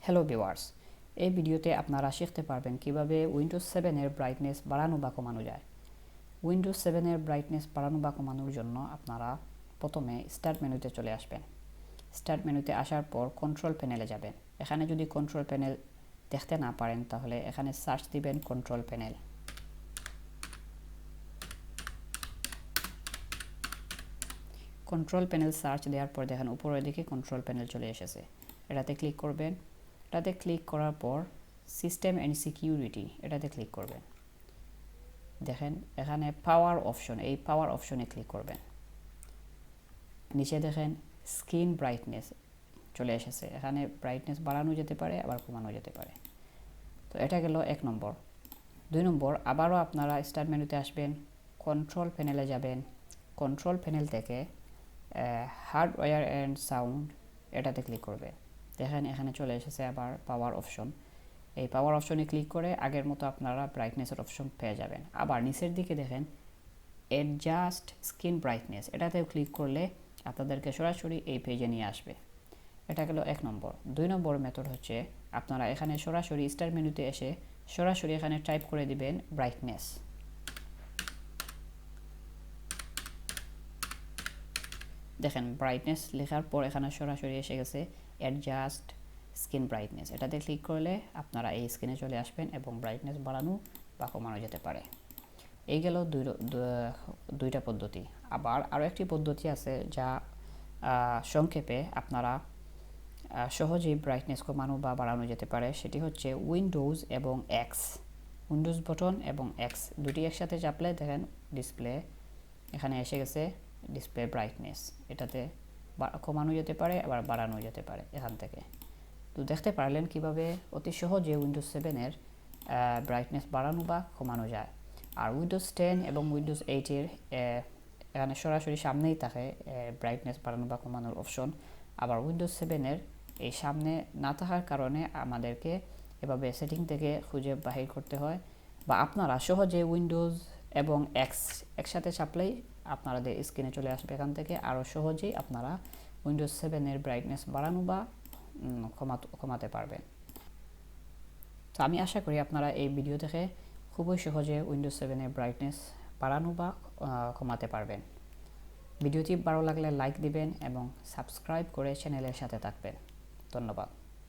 Hello viewers, এই ভিডিওতে আপনারা শিখতে পারবেন কিভাবে উইন্ডোজ 7 এর ব্রাইটনেস বাড়ানো বা কমানো যায়। উইন্ডোজ 7 এর ব্রাইটনেস বাড়ানো বা কমানোর জন্য আপনারা প্রথমে স্টার্ট মেনুতে চলে আসবেন। স্টার্ট মেনুতে আসার পর কন্ট্রোল প্যানেলে যাবেন। এখানে যদি কন্ট্রোল প্যানেল দেখতে না পারেন তাহলে এখানে সার্চ দিবেন control panel. Control panel search দেওয়ার পর দেখেন উপরের দিকে কন্ট্রোল প্যানেল চলে এসেছে। এটাতে ক্লিক করবেন। এটাতে ক্লিক করার পর সিস্টেম অ্যান্ড সিকিউরিটি এটাতে ক্লিক করবেন। দেখেন এখানে পাওয়ার অপশন, এই পাওয়ার অপশনে ক্লিক করবেন। নিচে দেখেন স্ক্রিন ব্রাইটনেস চলে এসেছে। এখানে ব্রাইটনেস বাড়ানো যেতে পারে আবার কমানো যেতে পারে। তো এটা গেল 1 নম্বর। 2 নম্বর, আবারও আপনারা স্টার্ট মেনুতে আসবেন, কন্ট্রোল প্যানেলে যাবেন। কন্ট্রোল প্যানেল থেকে হার্ডওয়্যার অ্যান্ড সাউন্ড এটাতে ক্লিক করবে। দেখেন এখানে চলে এসেছে আবার পাওয়ার অপশন। এই পাওয়ার অপশনে ক্লিক করে আগের মতো আপনারা ব্রাইটনেসের অপশন পেয়ে যাবেন। আবার নিচের দিকে দেখেন অ্যাডজাস্ট স্ক্রিন ব্রাইটনেস, এটাতেও ক্লিক করলে আপনাদেরকে সরাসরি এই পেজে নিয়ে আসবে। এটা গেল 1 নম্বর। 2 নম্বর মেথড হচ্ছে আপনারা এখানে সরাসরি স্টার্ট মেনুতে এসে সরাসরি এখানে টাইপ করে দিবেন ব্রাইটনেস। দেখেন ব্রাইটনেস লেখার পর এখানে সরাসরি এসে গেছে অ্যাডজাস্ট স্ক্রিন ব্রাইটনেস। এটাতে ক্লিক করলে আপনারা এই স্ক্রিনে চলে আসবেন এবং ব্রাইটনেস বাড়ানো বা কমানো যেতে পারে। এই গেল দুইটা পদ্ধতি। আবার আরও একটি পদ্ধতি আছে যা সংক্ষেপে আপনারা সহজেই ব্রাইটনেস কমানো বা বাড়ানো যেতে পারে। সেটি হচ্ছে উইন্ডোজ এবং এক্স, উইন্ডোজ বাটন এবং এক্স দুটি একসাথে চাপলে দেখেন ডিসপ্লে এখানে এসে গেছে ডিসপ্লে ব্রাইটনেস। এটাতে কমানো যেতে পারে আবার বাড়ানো যেতে পারে এখান থেকে। তো দেখতে পারলেন কিভাবে অতি সহজে উইন্ডোজ 7 এর ব্রাইটনেস বাড়ানো বা কমানো যায়। আর উইন্ডোজ 10 এবং উইন্ডোজ 8 এর এখানে সরাসরি সামনেই থাকে ব্রাইটনেস বাড়ানো বা কমানোর অপশন। আবার উইন্ডোজ 7 এর এই সামনে না থাকার কারণে আমাদেরকে এভাবে সেটিং থেকে খুঁজে বাহির করতে হয়। বা আপনারা সহজে উইন্ডোজ এবং এক্স একসাথে চাপলেই আপনাদের স্ক্রিনে চলে আসবে। এখান থেকে আরও সহজেই আপনারা উইন্ডোজ 7 এর ব্রাইটনেস বাড়ানো বা কমাতে পারবেন। তো আমি আশা করি আপনারা এই ভিডিও থেকে খুবই সহজে উইন্ডোজ 7 এর ব্রাইটনেস বাড়ানো বা কমাতে পারবেন। ভিডিওটি ভালো লাগলে লাইক দিবেন এবং সাবস্ক্রাইব করে চ্যানেলের সাথে থাকবেন। ধন্যবাদ।